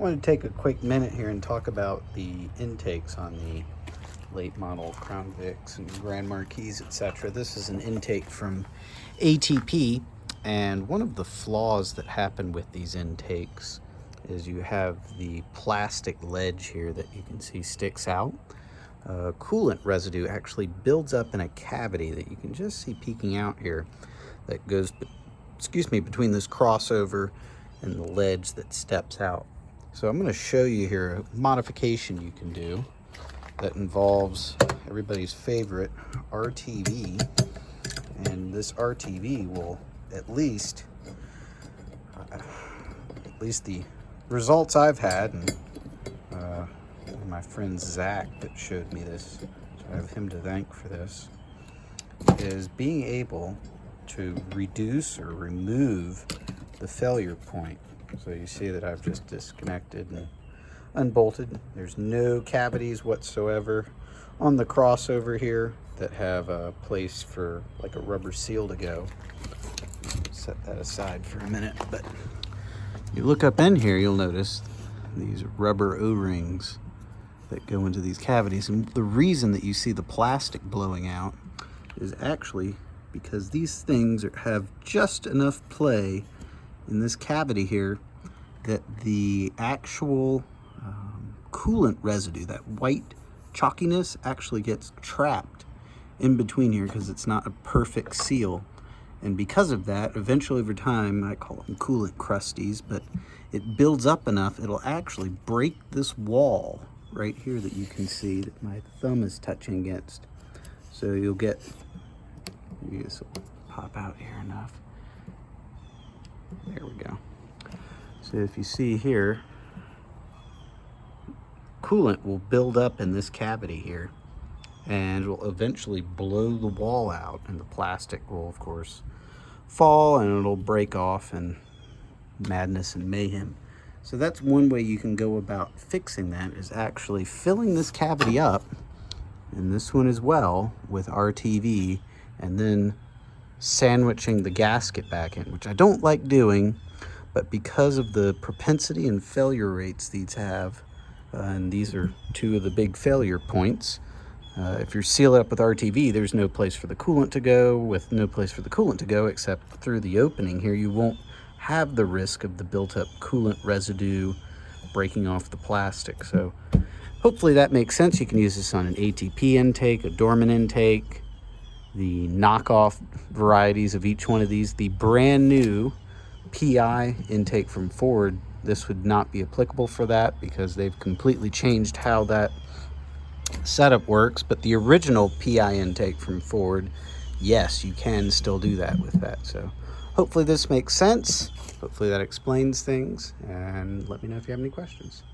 I want to take a quick minute here and talk about the intakes on the late model Crown Vics and Grand Marquis, etc. This is an intake from ATP, and one of the flaws that happen with these intakes is you have the plastic ledge here that you can see sticks out. Coolant residue actually builds up in a cavity that you can just see peeking out here that goes, between this crossover and the ledge that steps out. So I'm going to show you here a modification you can do that involves everybody's favorite RTV, and this RTV will at least the results I've had, and my friend Zach that showed me this, so I have him to thank for this, is being able to reduce or remove the failure point. So you see that I've just disconnected and unbolted. There's no cavities whatsoever on the crossover here that have a place for like a rubber seal to go. Set that aside for a minute, but you look up in here, you'll notice these rubber O-rings that go into these cavities. And the reason that you see the plastic blowing out is actually because these things have just enough play in this cavity here that the actual coolant residue, that white chalkiness, actually gets trapped in between here because it's not a perfect seal. And because of that, eventually over time, I call them coolant crusties, but it builds up enough, it'll actually break this wall right here that you can see that my thumb is touching against. So you'll get, this will pop out here enough. There we go. So if you see here, coolant will build up in this cavity here and will eventually blow the wall out, and the plastic will of course fall and it'll break off, and madness and mayhem. So that's one way you can go about fixing that, is actually filling this cavity up, and this one as well, with RTV, and then sandwiching the gasket back in, which I don't like doing, but because of the propensity and failure rates these have, and these are two of the big failure points. If you're sealed up with RTV, there's no place for the coolant to go. With no place for the coolant to go except through the opening here, you won't have the risk of the built-up coolant residue breaking off the plastic. So hopefully that makes sense. You can use this on an ATP intake, a Dorman intake, the knockoff varieties of each one of these. The brand new PI intake from Ford, this would not be applicable for that because they've completely changed how that setup works. But the original PI intake from Ford, yes, you can still do that with that. So hopefully this makes sense. Hopefully that explains things, and let me know if you have any questions.